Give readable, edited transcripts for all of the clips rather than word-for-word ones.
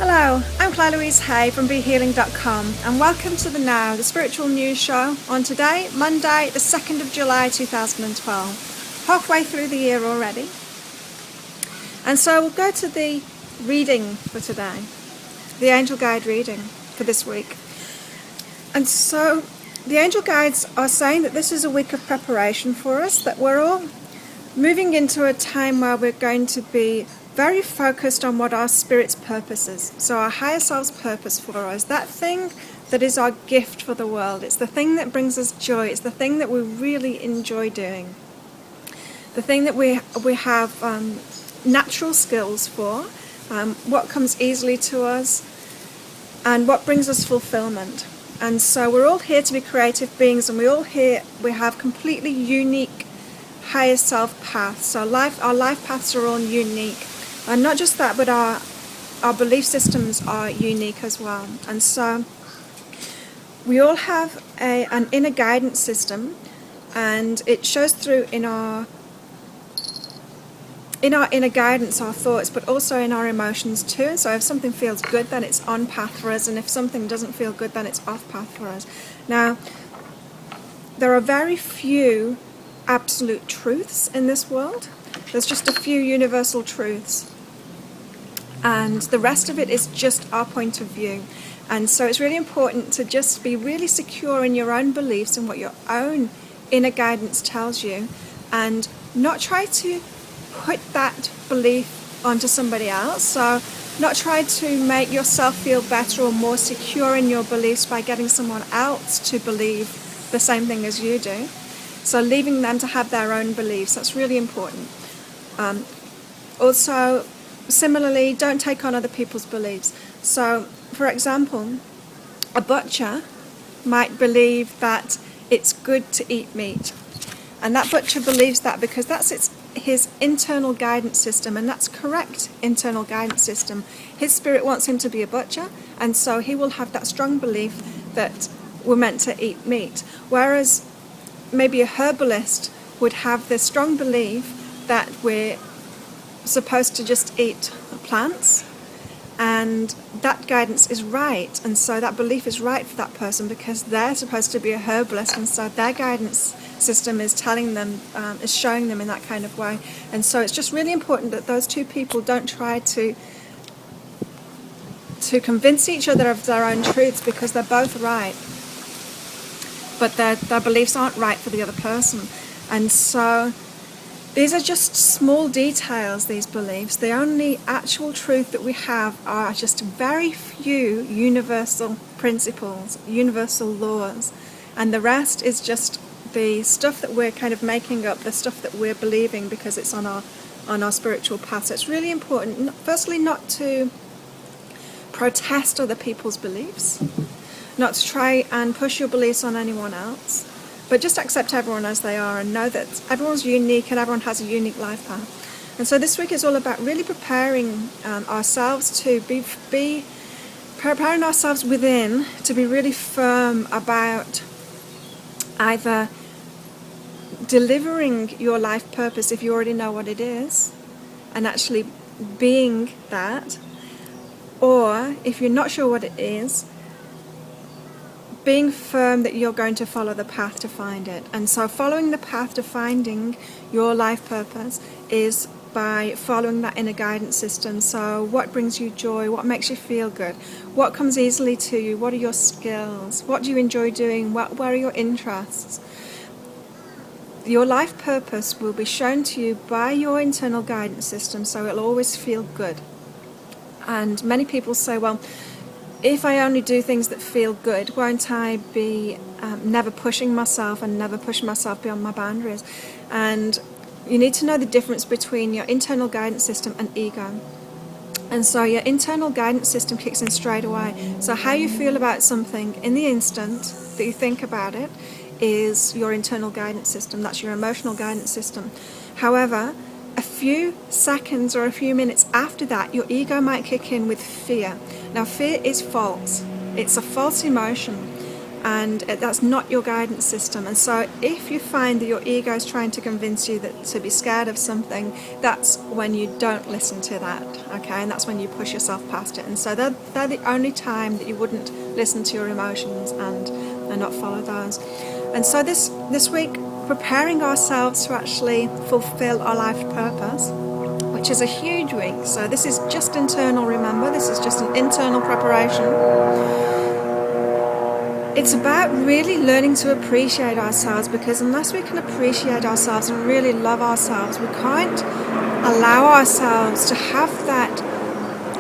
Hello, I'm Claire Louise Hay from BeHealing.com and welcome to the Now, the spiritual news show on today, Monday, the 2nd of July 2012. Halfway through the year already. And so we'll go to the reading for today, the angel guide reading for this week. And so the angel guides are saying that this is a week of preparation for us, that we're all moving into a time where we're going to be very focused on what our spirit's purpose is. So our higher self's purpose for us, that thing that is our gift for the world. It's the thing that brings us joy. It's the thing that we really enjoy doing. The thing that we have natural skills for, what comes easily to us, and what brings us fulfillment. And so we're all here to be creative beings, and we have completely unique higher self paths. So our life paths are all unique. And not just that, but our belief systems are unique as well. And so we all have an inner guidance system, and it shows through in our inner guidance, our thoughts, but also in our emotions too. And so if something feels good, then it's on path for us, and if something doesn't feel good, then it's off path for us. Now, there are very few absolute truths in this world. There's just a few universal truths, and the rest of it is just our point of view. And so it's really important to just be really secure in your own beliefs and what your own inner guidance tells you, and not try to put that belief onto somebody else. So not try to make yourself feel better or more secure in your beliefs by getting someone else to believe the same thing as you do. So leaving them to have their own beliefs, that's really important. Also, similarly, don't take on other people's beliefs. So, for example, a butcher might believe that it's good to eat meat. And that butcher believes that because that's his internal guidance system, and that's correct internal guidance system. His spirit wants him to be a butcher, and so he will have that strong belief that we're meant to eat meat. Whereas maybe a herbalist would have this strong belief that we're supposed to just eat plants, and that guidance is right, and so that belief is right for that person because they're supposed to be a herbalist, and so their guidance system is telling them, is showing them in that kind of way. And so it's just really important that those two people don't try to convince each other of their own truths, because they're both right, but their beliefs aren't right for the other person. And so these are just small details, these beliefs. The only actual truth that we have are just very few universal principles, universal laws, and the rest is just the stuff that we're kind of making up, the stuff that we're believing because it's on our spiritual path. So it's really important, firstly, not to protest other people's beliefs, not to try and push your beliefs on anyone else, but just accept everyone as they are and know that everyone's unique and everyone has a unique life path. And so this week is all about really preparing ourselves to be preparing ourselves within to be really firm about either delivering your life purpose if you already know what it is and actually being that, or if you're not sure what it is, being firm that you're going to follow the path to find it. And so following the path to finding your life purpose is by following that inner guidance system. So what brings you joy? What makes you feel good? What comes easily to you? What are your skills? What do you enjoy doing? Where are your interests? Your life purpose will be shown to you by your internal guidance system, so it'll always feel good. And many people say, well, if I only do things that feel good, won't I be never pushing myself and never pushing myself beyond my boundaries? And you need to know the difference between your internal guidance system and ego. And so your internal guidance system kicks in straight away. So how you feel about something in the instant that you think about it is your internal guidance system. That's your emotional guidance system. However, a few seconds or a few minutes after that, your ego might kick in with fear. Now, fear is false. It's a false emotion. and that's not your guidance system. And so if you find that your ego is trying to convince you that to be scared of something, that's when you don't listen to that, okay? And that's when you push yourself past it. And so they're the only time that you wouldn't listen to your emotions and not follow those. And so this week, preparing ourselves to actually fulfill our life purpose, which is a huge week. So this is just internal, remember, this is just an internal preparation. It's about really learning to appreciate ourselves, because unless we can appreciate ourselves and really love ourselves, we can't allow ourselves to have that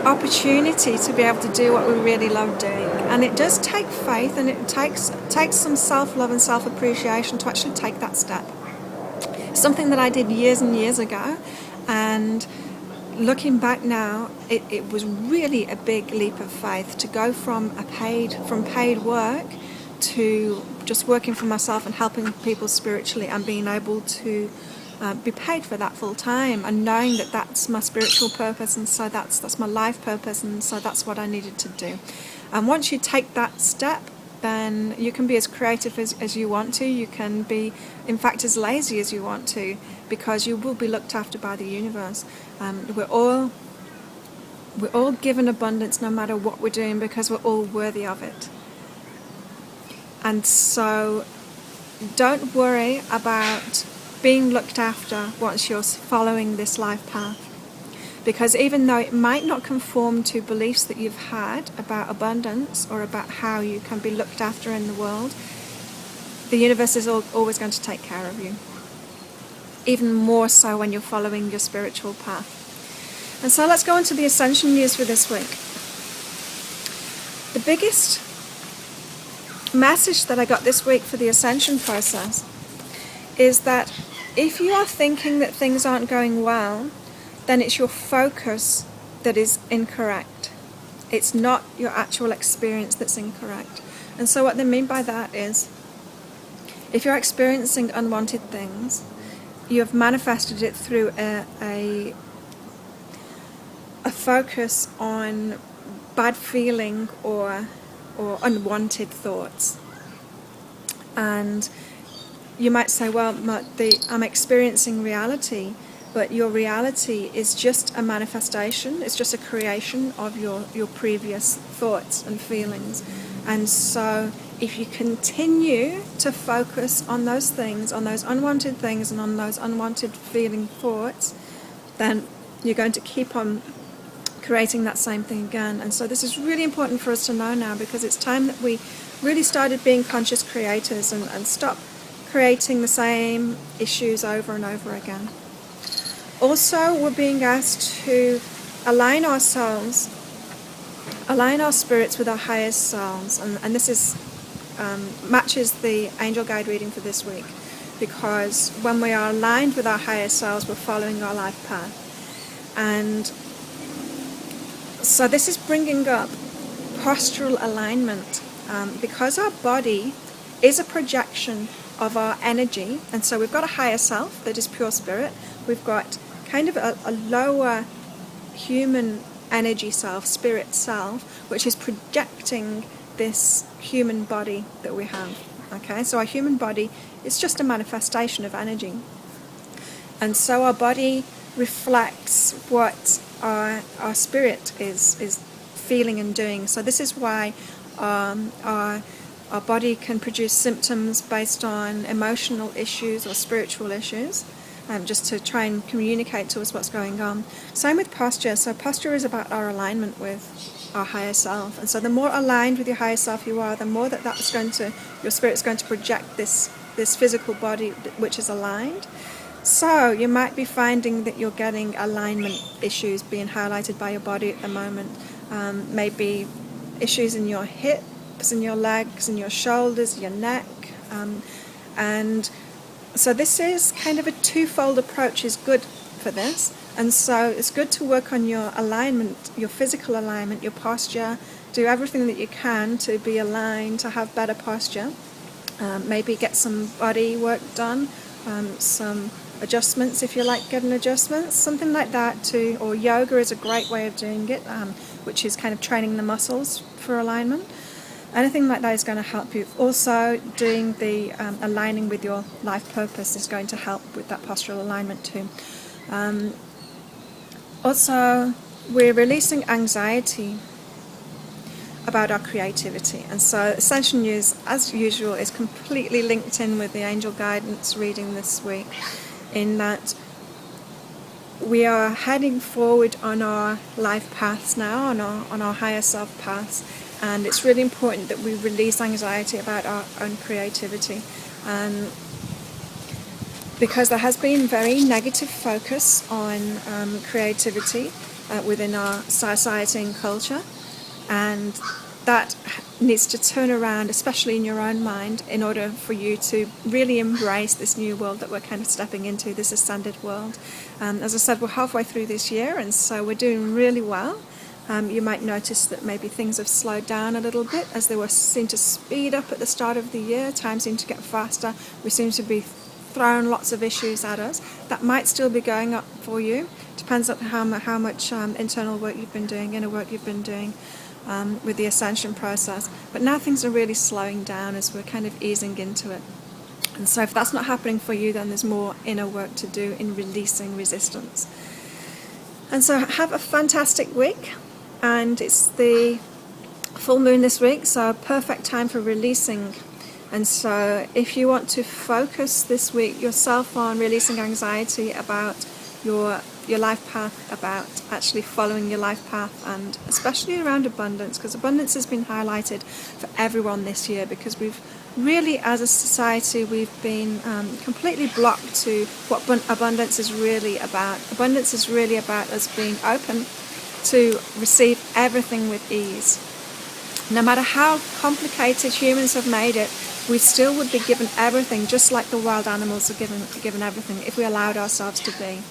opportunity to be able to do what we really love doing. And it does take faith, and it takes some self-love and self-appreciation to actually take that step. Something that I did years and years ago, and looking back now, it was really a big leap of faith to go from paid work to just working for myself and helping people spiritually, and being able to be paid for that full time, and knowing that that's my spiritual purpose, and so that's my life purpose, and so that's what I needed to do. And once you take that step, then you can be as creative as you want to. You can be, in fact, as lazy as you want to, because you will be looked after by the universe. We're all given abundance no matter what we're doing, because we're all worthy of it. And so don't worry about being looked after once you're following this life path, because even though it might not conform to beliefs that you've had about abundance or about how you can be looked after in the world, the universe is always going to take care of you, even more so when you're following your spiritual path. And so let's go on to the Ascension news for this week. The biggest message that I got this week for the Ascension process is that if you are thinking that things aren't going well, then it's your focus that is incorrect. It's not your actual experience that's incorrect. And so what they mean by that is, if you're experiencing unwanted things, you have manifested it through a focus on bad feeling or unwanted thoughts. And you might say, well, I'm experiencing reality, but your reality is just a manifestation, it's just a creation of your previous thoughts and feelings. And so if you continue to focus on those things, on those unwanted things and on those unwanted feeling thoughts, then you're going to keep on creating that same thing again. And so this is really important for us to know now, because it's time that we really started being conscious creators and stop creating the same issues over and over again. Also, we're being asked to align ourselves, align our spirits with our highest selves, and this is matches the angel guide reading for this week, because when we are aligned with our highest selves, we're following our life path. And so this is bringing up postural alignment, because our body is a projection of our energy, and so we've got a higher self that is pure spirit. We've got kind of a lower human energy self, spirit self, which is projecting this human body that we have. Okay, so our human body is just a manifestation of energy, and so our body reflects what our spirit is feeling and doing. So this is why our body can produce symptoms based on emotional issues or spiritual issues, just to try and communicate to us what's going on. Same with posture. So posture is about our alignment with our higher self. And so the more aligned with your higher self you are, the more your spirit's going to project this physical body which is aligned. So you might be finding that you're getting alignment issues being highlighted by your body at the moment. Maybe issues in your hips, in your legs, in your shoulders, your neck. And so this is kind of a twofold approach is good for this. And so it's good to work on your alignment, your physical alignment, your posture, do everything that you can to be aligned, to have better posture. Maybe get some body work done, some adjustments if you like getting adjustments, something like that too. Or yoga is a great way of doing it, which is kind of training the muscles for alignment. Anything like that is going to help you. Also, doing the aligning with your life purpose is going to help with that postural alignment too. Also, we're releasing anxiety about our creativity, and so Ascension News, as usual, is completely linked in with the angel guidance reading this week, in that we are heading forward on our life paths now, on our higher self paths, and it's really important that we release anxiety about our own creativity, because there has been very negative focus on creativity within our society and culture, and that needs to turn around, especially in your own mind, in order for you to really embrace this new world that we're kind of stepping into, this ascended world. As I said, we're halfway through this year, and so we're doing really well. You might notice that maybe things have slowed down a little bit as they seem to speed up at the start of the year. Time seems to get faster. We seem to be throwing lots of issues at us. That might still be going up for you. Depends on how much internal work you've been doing, inner work you've been doing with the ascension process. But now things are really slowing down as we're kind of easing into it. And so if that's not happening for you, then there's more inner work to do in releasing resistance. And so have a fantastic week. And it's the full moon this week, so a perfect time for releasing. And so if you want to focus this week yourself on releasing anxiety about your life path, about actually following your life path, and especially around abundance, because abundance has been highlighted for everyone this year, because we've really, as a society, we've been completely blocked to what abundance is really about. Abundance is really about us being open to receive everything with ease. No matter how complicated humans have made it, we still would be given everything, just like the wild animals are given everything, if we allowed ourselves to be.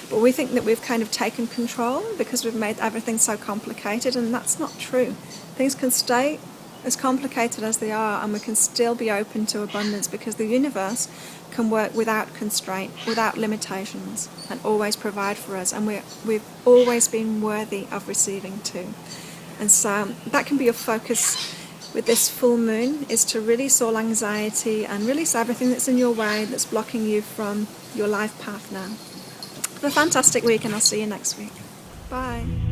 But we think that we've kind of taken control because we've made everything so complicated, and that's not true. Things can stay as complicated as they are, and we can still be open to abundance, because the universe can work without constraint, without limitations, and always provide for us, and we've always been worthy of receiving too. And so that can be your focus with this full moon, is to release all anxiety and release everything that's in your way that's blocking you from your life path now. Have a fantastic week, and I'll see you next week. Bye.